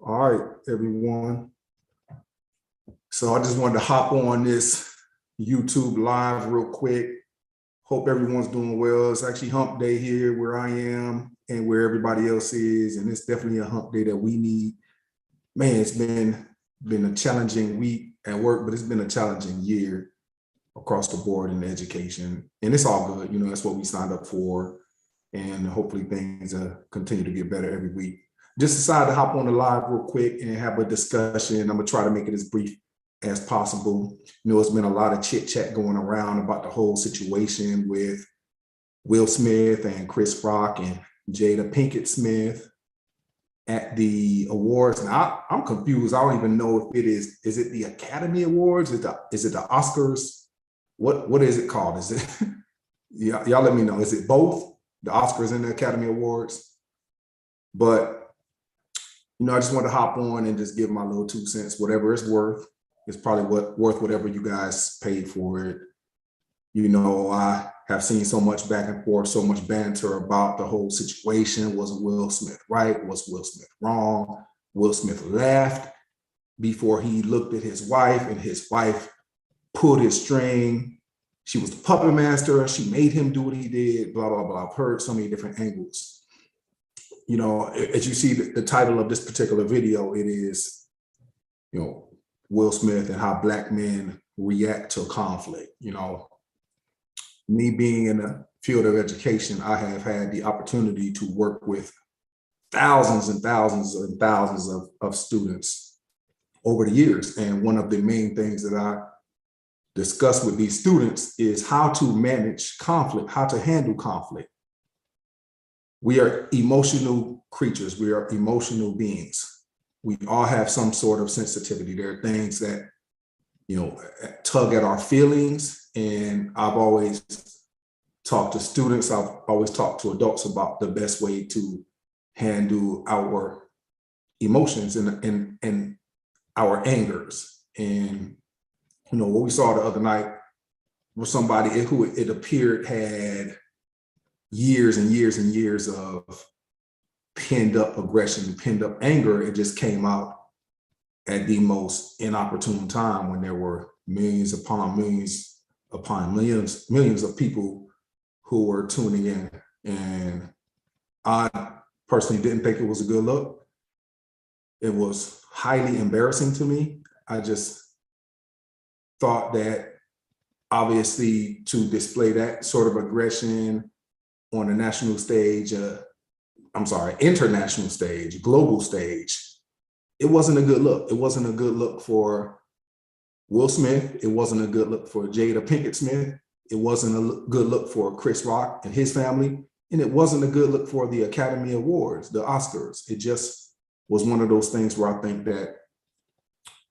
All right, everyone. So I just wanted to hop on this YouTube live real quick. Hope everyone's doing well. It's actually hump day here where I am and where everybody else is. And it's definitely a hump day that we need. Man, it's been a challenging week at work, but it's been a challenging year across the board in education. And it's all good. You know, that's what we signed up for. And hopefully things continue to get better every week. Just decided to hop on the live real quick and have a discussion. I'm gonna try to make it as brief as possible. You know, it's been a lot of chit chat going around about the whole situation with Will Smith and Chris Rock and Jada Pinkett Smith at the awards. Now I'm confused. I don't even know if is it the Academy Awards? Is it the Oscars? What is it called? Is it y'all let me know. Is it both the Oscars and the Academy Awards? But you know, I just wanted to hop on and just give my little 2 cents, whatever it's worth. It's probably worth whatever you guys paid for it. You know, I have seen so much back and forth, so much banter about the whole situation. Was Will Smith right? Was Will Smith wrong? Will Smith left before he looked at his wife, and his wife pulled his string. She was the puppet master. She made him do what he did, blah, blah, blah. I've heard so many different angles. You know, as you see the title of this particular video, it is, you know, Will Smith and how Black men react to conflict. You know, me being in the field of education, I have had the opportunity to work with thousands and thousands and thousands of students over the years. And one of the main things that I discuss with these students is how to manage conflict, how to handle conflict. We are emotional creatures. We are emotional beings. We all have some sort of sensitivity. There are things that, you know, tug at our feelings. And I've always talked to students, I've always talked to adults about the best way to handle our emotions and our angers. And, you know, what we saw the other night was somebody who it appeared had years and years and years of pinned up aggression, pinned up anger. It just came out at the most inopportune time when there were millions upon millions of people who were tuning in. And I personally didn't think it was a good look. It was highly embarrassing to me. I just thought that obviously to display that sort of aggression on a national stage, international stage, global stage, it wasn't a good look. It wasn't a good look for Will Smith. It wasn't a good look for Jada Pinkett Smith. It wasn't a good look for Chris Rock and his family. And it wasn't a good look for the Academy Awards, the Oscars. It just was one of those things where I think that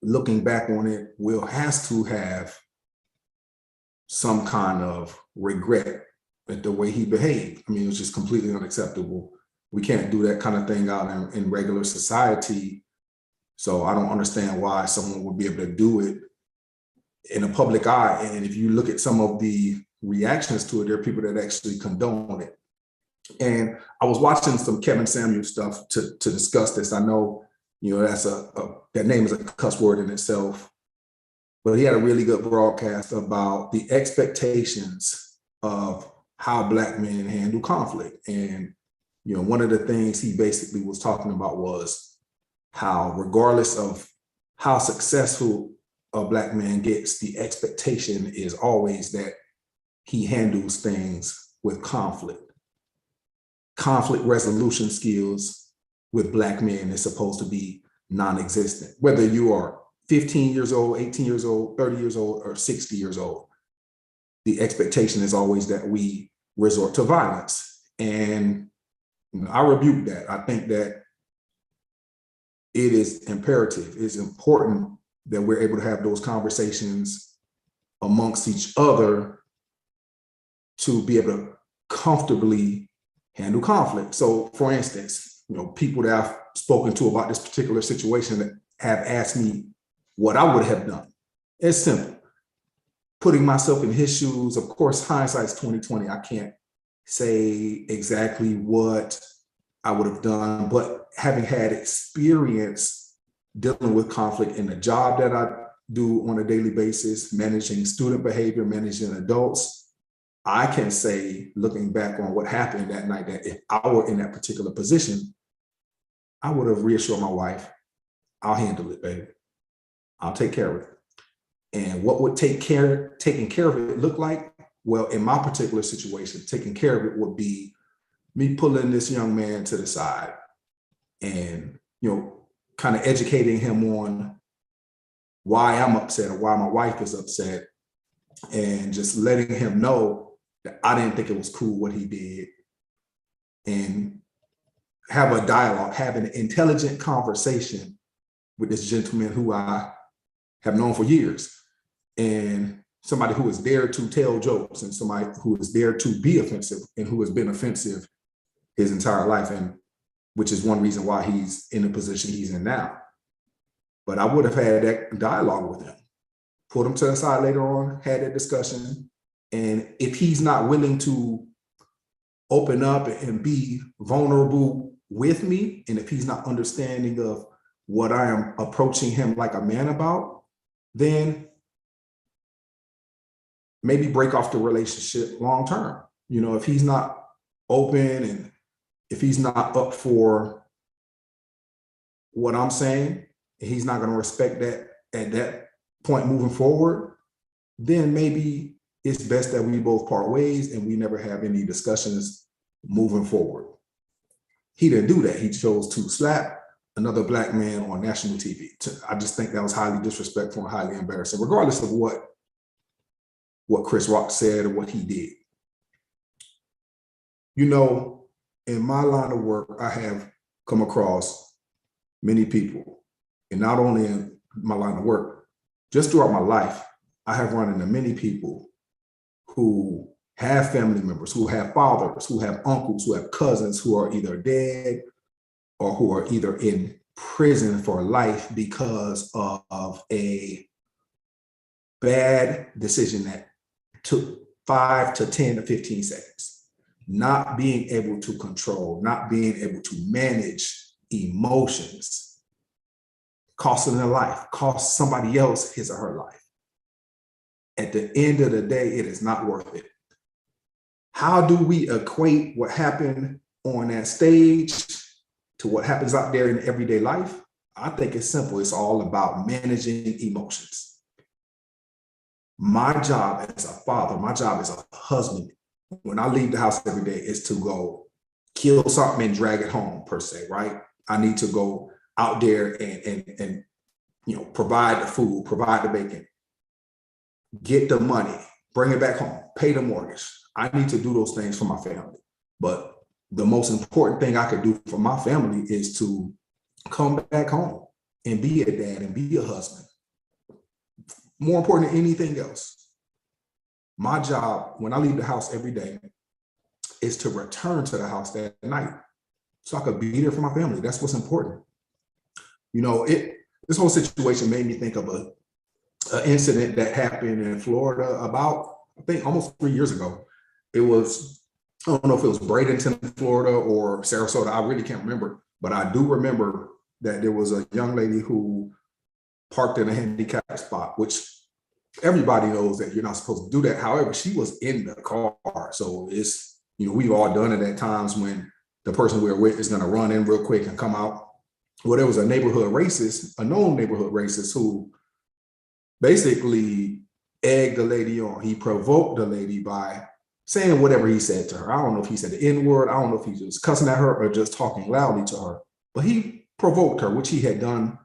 looking back on it, Will has to have some kind of regret at the way he behaved. I mean, it was just completely unacceptable. We can't do that kind of thing out in regular society. So I don't understand why someone would be able to do it in a public eye. And if you look at some of the reactions to it, there are people that actually condone it. And I was watching some Kevin Samuels stuff to discuss this. I know, you know, that's that name is a cuss word in itself, but he had a really good broadcast about the expectations of how Black men handle conflict. And, you know, one of the things he basically was talking about was how, regardless of how successful a Black man gets, the expectation is always that he handles things with conflict. Conflict resolution skills with Black men is supposed to be non-existent, whether you are 15 years old, 18 years old, 30 years old, or 60 years old. The expectation is always that we resort to violence. And you know, I rebuke that. I think that it is imperative, it's important that we're able to have those conversations amongst each other to be able to comfortably handle conflict. So for instance, you know, people that I've spoken to about this particular situation that have asked me what I would have done. It's simple. Putting myself in his shoes, of course, hindsight's 2020. I can't say exactly what I would have done, but having had experience dealing with conflict in the job that I do on a daily basis, managing student behavior, managing adults, I can say, looking back on what happened that night, that if I were in that particular position, I would have reassured my wife, I'll handle it, baby. I'll take care of it. And what would taking care of it look like? Well, in my particular situation, taking care of it would be me pulling this young man to the side and, kind of educating him on why I'm upset or why my wife is upset, and just letting him know that I didn't think it was cool what he did, and have a dialogue, have an intelligent conversation with this gentleman who I have known for years, and somebody who is there to tell jokes, and somebody who is there to be offensive and who has been offensive his entire life, and which is one reason why he's in the position he's in now. But I would have had that dialogue with him, put him to the side later on, had that discussion. And if he's not willing to open up and be vulnerable with me, and if he's not understanding of what I am approaching him like a man about, then maybe break off the relationship long term. If he's not open and if he's not up for what I'm saying, and he's not going to respect that at that point moving forward, then maybe it's best that we both part ways and we never have any discussions moving forward. He didn't do that. He chose to slap another Black man on national TV. I just think that was highly disrespectful and highly embarrassing, regardless of what Chris Rock said or what he did. In my line of work, I have come across many people, and not only in my line of work, just throughout my life, I have run into many people who have family members, who have fathers, who have uncles, who have cousins who are either dead or who are either in prison for life because of a bad decision that took 5 to 10 to 15 seconds. Not being able to control, not being able to manage emotions, costing their life, cost somebody else his or her life. At the end of the day, it is not worth it. How do we equate what happened on that stage to what happens out there in everyday life? I think it's simple. It's all about managing emotions. My job as a father, my job as a husband, when I leave the house every day, is to go kill something and drag it home, per se, right? I need to go out there and provide the food, provide the bacon, get the money, bring it back home, pay the mortgage. I need to do those things for my family. But the most important thing I could do for my family is to come back home and be a dad and be a husband. More important than anything else. My job, when I leave the house every day, is to return to the house that night so I could be there for my family. That's what's important. This whole situation made me think of an incident that happened in Florida about, I think, almost 3 years ago. I don't know if it was Bradenton, Florida, or Sarasota. I really can't remember, but I do remember that there was a young lady who parked in a handicapped spot, which everybody knows that you're not supposed to do that. However, she was in the car. So it's, we've all done it at times when the person we're with is going to run in real quick and come out. Well, there was a known neighborhood racist who basically egged the lady on. He provoked the lady by saying whatever he said to her. I don't know if he said the N-word. I don't know if he was cussing at her or just talking loudly to her, but he provoked her, which he had done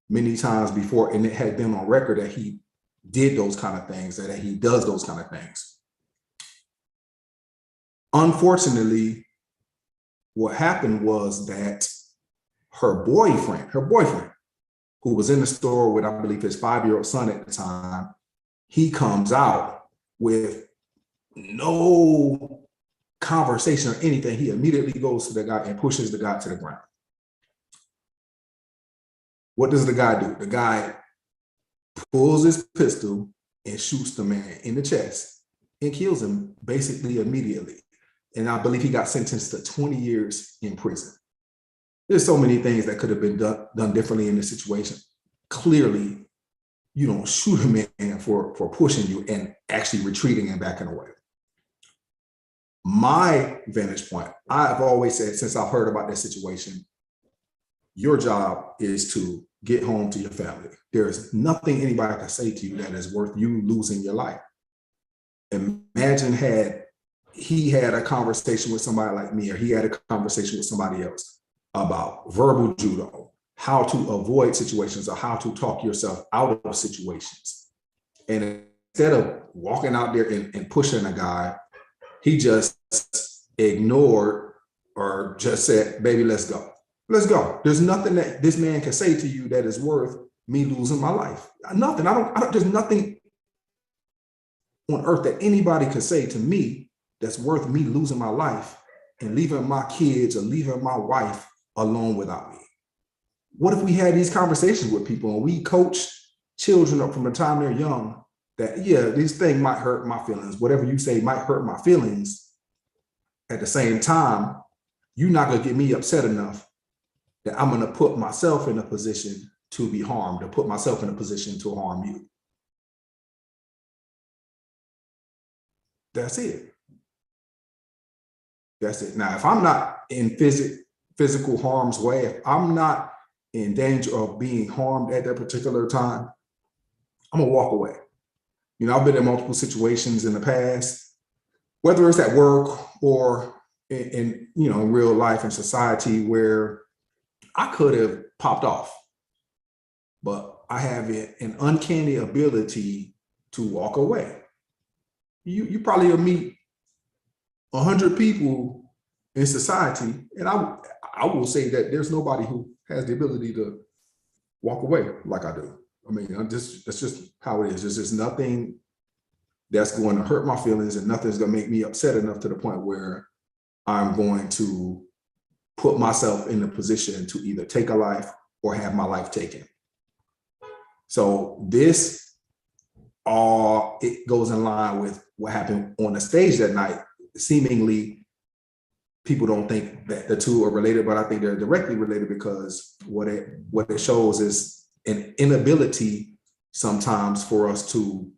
many times before. And it had been on record that he did those kind of things, that he does those kind of things. Unfortunately, what happened was that her boyfriend, who was in the store with, I believe, his 5-year-old son at the time, he comes out with no conversation or anything. He immediately goes to the guy and pushes the guy to the ground. What does the guy do? The guy pulls his pistol and shoots the man in the chest and kills him basically immediately. And I believe he got sentenced to 20 years in prison. There's so many things that could have been done differently in this situation. Clearly, you don't shoot a man for pushing you and actually retreating and backing away. My vantage point, I've always said since I've heard about this situation, your job is to get home to your family. There is nothing anybody can say to you that is worth you losing your life. Imagine had he had a conversation with somebody like me, or he had a conversation with somebody else about verbal judo, how to avoid situations or how to talk yourself out of situations. And instead of walking out there and pushing a guy, he just ignored or just said, baby, let's go. Let's go. There's nothing that this man can say to you that is worth me losing my life. Nothing. There's nothing on earth that anybody could say to me that's worth me losing my life and leaving my kids or leaving my wife alone without me. What if we had these conversations with people and we coach children up from the time they're young that, yeah, this thing might hurt my feelings. Whatever you say might hurt my feelings. At the same time, you're not going to get me upset enough that I'm going to put myself in a position to be harmed, or put myself in a position to harm you. That's it. That's it. Now, if I'm not in physical harm's way, if I'm not in danger of being harmed at that particular time, I'm gonna walk away. You know, I've been in multiple situations in the past, whether it's at work or in real life in society, where I could have popped off, but I have an uncanny ability to walk away. You probably will meet 100 people in society, and I will say that there's nobody who has the ability to walk away like I do. I mean, that's just how it is. There's just nothing that's going to hurt my feelings, and nothing's going to make me upset enough to the point where I'm going to put myself in a position to either take a life or have my life taken. So this it goes in line with what happened on the stage that night. Seemingly, people don't think that the two are related, but I think they're directly related, because what it shows is an inability sometimes for us to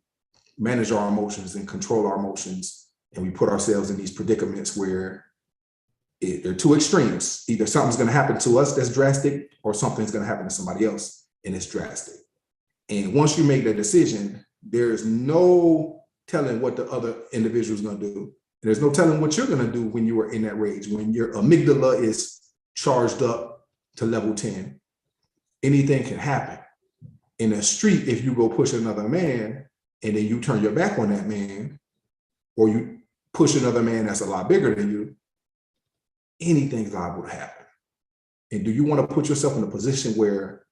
manage our emotions and control our emotions, and we put ourselves in these predicaments where they're two extremes. Either something's going to happen to us that's drastic, or something's going to happen to somebody else and it's drastic. And once you make that decision, there's no telling what the other individual is going to do. And there's no telling what you're going to do when you are in that rage, when your amygdala is charged up to level 10. Anything can happen. In the street, if you go push another man and then you turn your back on that man, or you push another man that's a lot bigger than you, anything's liable to happen. And do you want to put yourself in a position where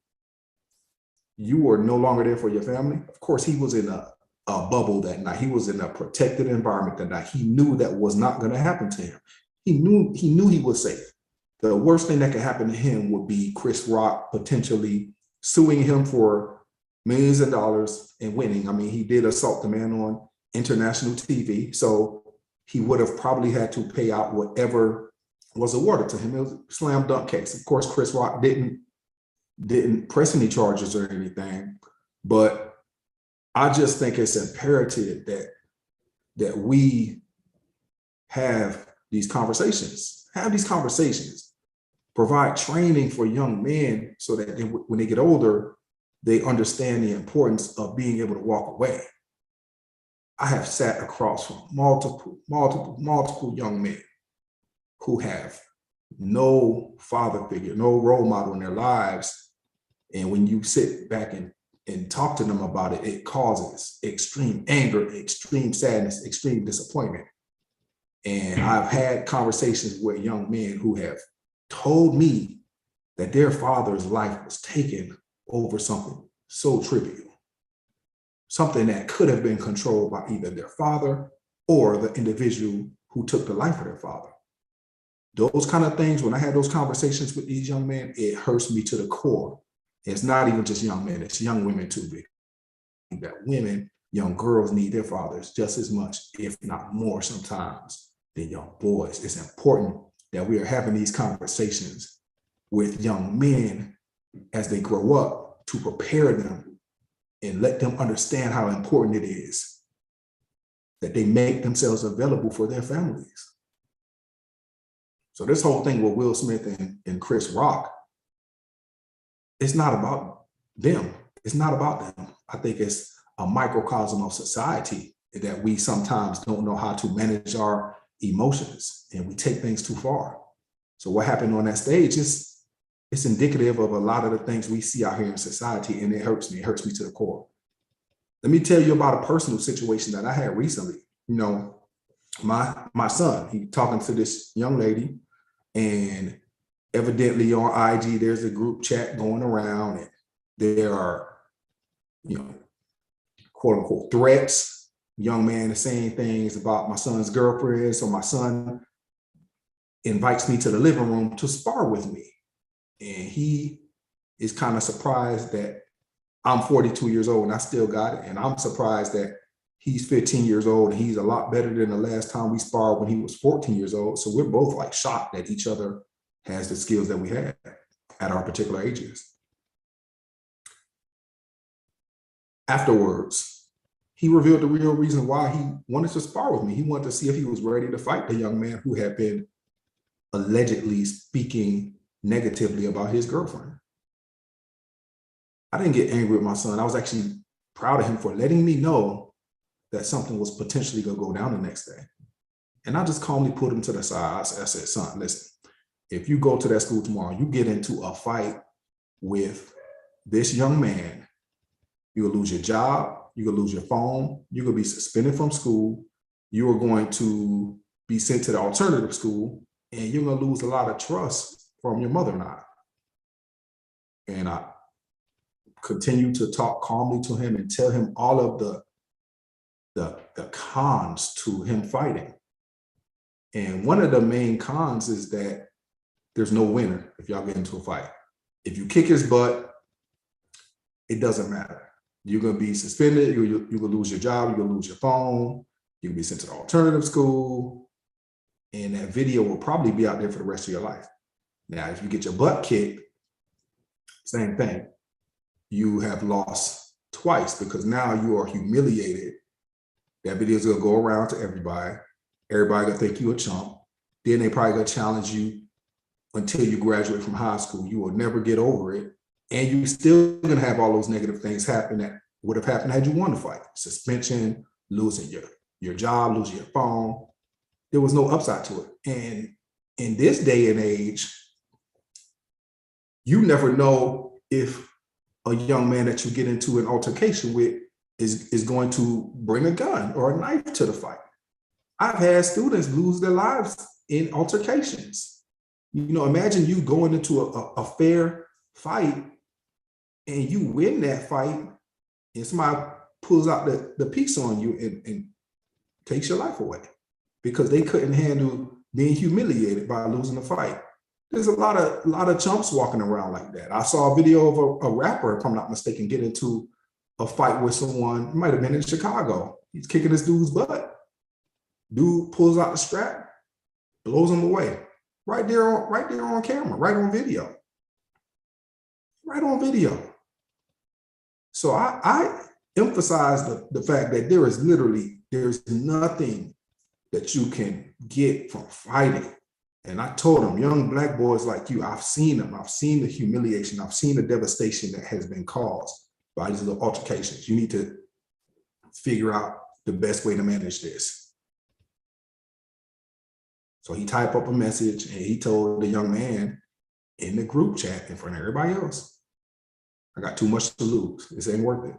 you are no longer there for your family? Of course, he was in a bubble that night. He was in a protected environment that night. He knew that was not going to happen to him. He knew he was safe. The worst thing that could happen to him would be Chris Rock potentially suing him for millions of dollars and winning. I mean, he did assault the man on international TV, so he would have probably had to pay out whatever was awarded to him. It was a slam dunk case. Of course, Chris Rock didn't press any charges or anything, but I just think it's imperative that we have these conversations, provide training for young men so that when they get older, they understand the importance of being able to walk away. I have sat across from multiple young men who have no father figure, no role model in their lives. And when you sit back and talk to them about it, it causes extreme anger, extreme sadness, extreme disappointment. And I've had conversations with young men who have told me that their father's life was taken over something so trivial, something that could have been controlled by either their father or the individual who took the life of their father. Those kind of things, when I had those conversations with these young men, it hurts me to the core. It's not even just young men, it's young women too. That women, young girls need their fathers just as much, if not more sometimes, than young boys. It's important that we are having these conversations with young men as they grow up to prepare them and let them understand how important it is that they make themselves available for their families. So this whole thing with Will Smith and Chris Rock, it's not about them. It's not about them. I think it's a microcosm of society that we sometimes don't know how to manage our emotions and we take things too far. So what happened on that stage is it's indicative of a lot of the things we see out here in society, and it hurts me. It hurts me to the core. Let me tell you about a personal situation that I had recently. You know, my son, he talking to this young lady, and evidently on IG, there's a group chat going around, and there are, you know, quote unquote threats. Young man is saying things about my son's girlfriend. So my son invites me to the living room to spar with me. And he is kind of surprised that I'm 42 years old and I still got it. And I'm surprised that he's 15 years old and he's a lot better than the last time we sparred when he was 14 years old. So we're both like shocked that each other has the skills that we had at our particular ages. Afterwards, he revealed the real reason why he wanted to spar with me. He wanted to see if he was ready to fight the young man who had been allegedly speaking negatively about his girlfriend. I didn't get angry with my son. I was actually proud of him for letting me know that something was potentially going to go down the next day. And I just calmly put him to the side. I said, son, listen, if you go to that school tomorrow, you get into a fight with this young man, you will lose your job, you will lose your phone, you will be suspended from school, you are going to be sent to the alternative school, and you're going to lose a lot of trust from your mother and I. And I continue to talk calmly to him and tell him all of the cons to him fighting. And one of the main cons is that there's no winner if y'all get into a fight. If you kick his butt, it doesn't matter. You're going to be suspended, you're going to lose your job, you're going to lose your phone, you'll be sent to the alternative school, and that video will probably be out there for the rest of your life. Now, if you get your butt kicked, same thing. You have lost twice because now you are humiliated. That video is going to go around to everybody. Everybody going to think you a chump. Then they probably going to challenge you until you graduate from high school. You will never get over it. And you still going to have all those negative things happen that would have happened had you won the fight. Suspension, losing your job, losing your phone. There was no upside to it. And in this day and age, you never know if a young man that you get into an altercation with is going to bring a gun or a knife to the fight. I've had students lose their lives in altercations. You know, imagine you going into a fair fight and you win that fight and somebody pulls out the piece on you and takes your life away because they couldn't handle being humiliated by losing the fight. There's a lot of chumps walking around like that. I saw a video of a rapper, if I'm not mistaken, get into a fight with someone. It might have been in Chicago. He's kicking this dude's butt. Dude pulls out the strap, blows him away. Right there on camera, right on video. Right on video. So I emphasize the fact that there's nothing that you can get from fighting. And I told them, young Black boys like you, I've seen them. I've seen the humiliation. I've seen the devastation that has been caused by these little altercations. You need to figure out the best way to manage this. So he typed up a message and he told the young man in the group chat in front of everybody else, I got too much to lose. This ain't worth it.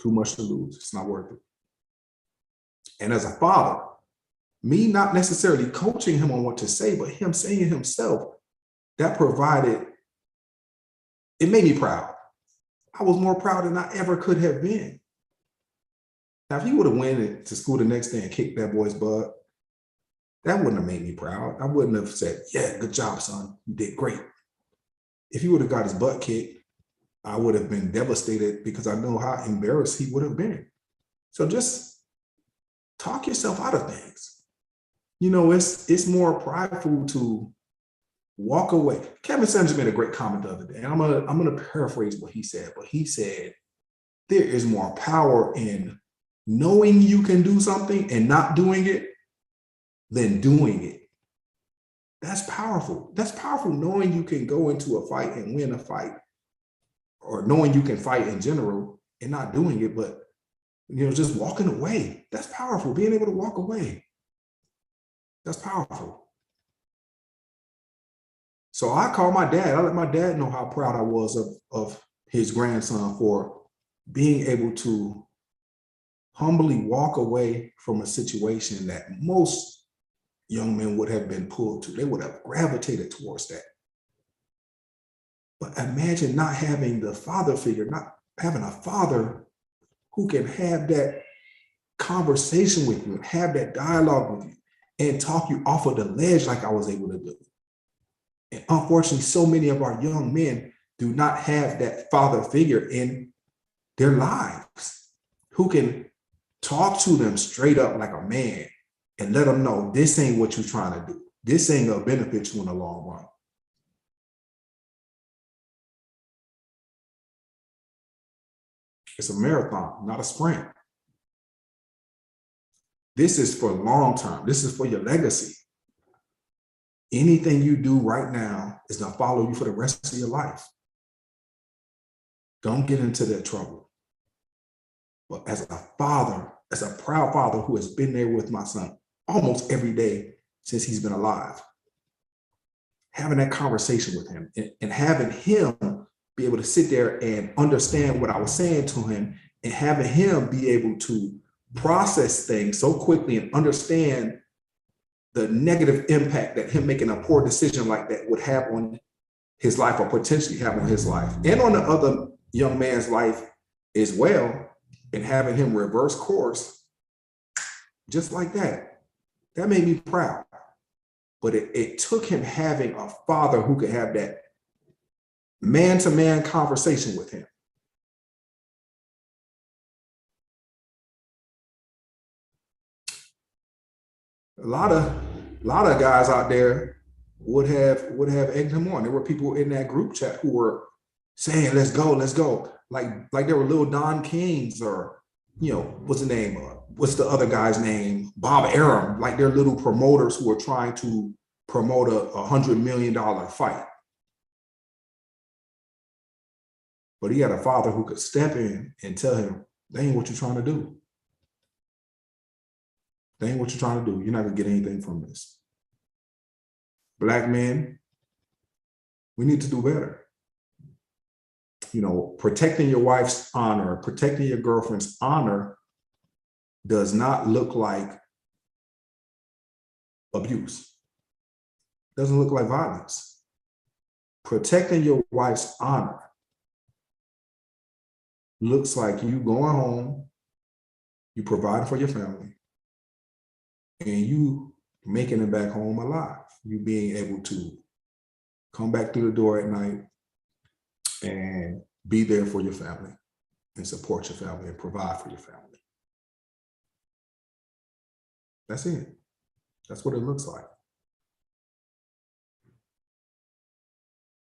Too much to lose. It's not worth it. And as a father, me not necessarily coaching him on what to say, but him saying it himself, that provided, it made me proud. I was more proud than I ever could have been. Now, if he would have went to school the next day and kicked that boy's butt, that wouldn't have made me proud. I wouldn't have said, yeah, good job, son. You did great. If he would have got his butt kicked, I would have been devastated because I know how embarrassed he would have been. So just talk yourself out of things. You know, it's more prideful to walk away. Kevin Samuels made a great comment the other day. I'm gonna paraphrase what he said, but he said, there is more power in knowing you can do something and not doing it than doing it. That's powerful. That's powerful, knowing you can go into a fight and win a fight, or knowing you can fight in general and not doing it, but just walking away. That's powerful. Being able to walk away. That's powerful. So I called my dad. I let my dad know how proud I was of his grandson for being able to humbly walk away from a situation that most young men would have been pulled to. They would have gravitated towards that. But imagine not having the father figure, not having a father who can have that conversation with you and have that dialogue with you and talk you off of the ledge like I was able to do. And unfortunately, so many of our young men do not have that father figure in their lives who can talk to them straight up like a man and let them know this ain't what you're trying to do. This ain't gonna benefit you in the long run. It's a marathon, not a sprint. This is for long term. This is for your legacy. Anything you do right now is gonna follow you for the rest of your life. Don't get into that trouble. But as a father, as a proud father who has been there with my son almost every day since he's been alive, having that conversation with him and having him be able to sit there and understand what I was saying to him, and having him be able to process things so quickly and understand the negative impact that him making a poor decision like that would have on his life, or potentially have on his life and on the other young man's life as well, and having him reverse course just like that. That made me proud. But it took him having a father who could have that man-to-man conversation with him. A lot of guys out there would have egged him on. There were people in that group chat who were saying, let's go, let's go. Like there were little Don Kings, or, what's the name? What's the other guy's name? Bob Arum. Like they're little promoters who are trying to promote a $100 million fight. But he had a father who could step in and tell him, that ain't what you're trying to do. That ain't what you're trying to do. You're not gonna get anything from this. Black men, we need to do better. Protecting your wife's honor, protecting your girlfriend's honor does not look like abuse. Doesn't look like violence. Protecting your wife's honor looks like you going home, you providing for your family, and you making it back home alive. You being able to come back through the door at night and be there for your family and support your family and provide for your family. That's it. That's what it looks like.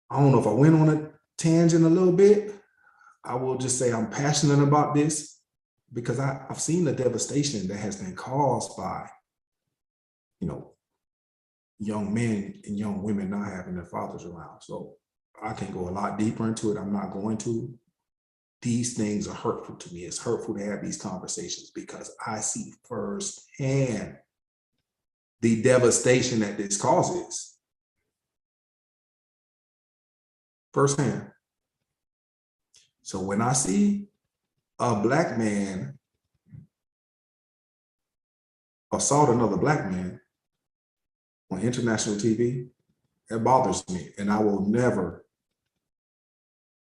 I don't know if I went on a tangent a little bit. I will just say I'm passionate about this because I've seen the devastation that has been caused by, young men and young women not having their fathers around. So I can go a lot deeper into it. I'm not going to. These things are hurtful to me. It's hurtful to have these conversations because I see firsthand the devastation that this causes. Firsthand. So when I see a Black man assault another Black man on international TV, it bothers me, and I will never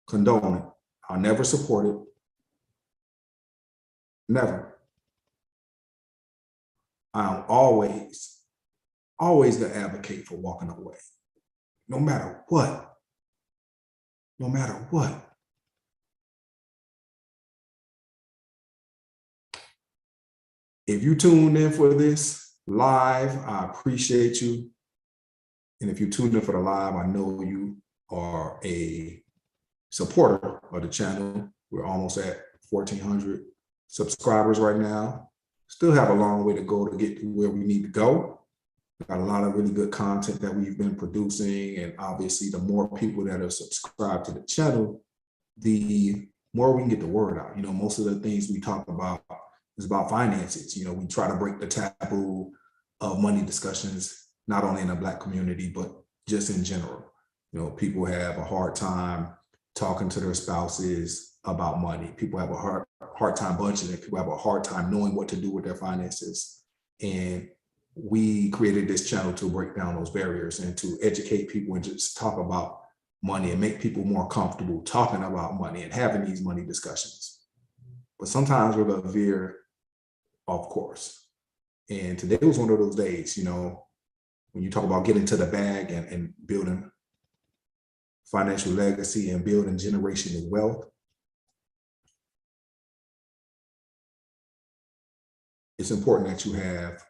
condone it. I'll never support it. Never. I'm always gonna advocate for walking away, no matter what. No matter what. If you tuned in for this live, I appreciate you. And if you tuned in for the live, I know you are a supporter of the channel. We're almost at 1,400 subscribers right now. Still have a long way to go to get to where we need to go. Got a lot of really good content that we've been producing. And obviously, the more people that are subscribed to the channel, the more we can get the word out. You know, most of the things we talk about is about finances. You know, we try to break the taboo of money discussions, not only in the Black community, but just in general. You know, people have a hard time talking to their spouses about money. People have a hard time budgeting. People have a hard time knowing what to do with their finances. And we created this channel to break down those barriers and to educate people and just talk about money and make people more comfortable talking about money and having these money discussions. But sometimes we're going to veer off course. And today was one of those days, you know, when you talk about getting to the bag and building financial legacy and building generational wealth, it's important that you have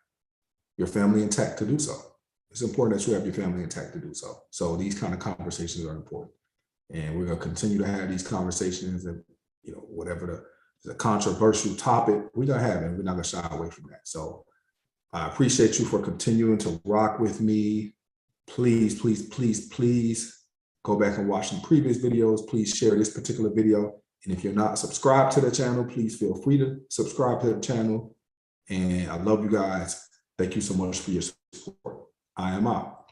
your family intact to do so. It's important that you have your family intact to do so. So these kind of conversations are important. And we're going to continue to have these conversations, and, you know, whatever the controversial topic, we're going to have it. We're not going to shy away from that. So I appreciate you for continuing to rock with me. Please, please, please, please go back and watch some previous videos. Please share this particular video. And if you're not subscribed to the channel, please feel free to subscribe to the channel. And I love you guys. Thank you so much for your support. I am out.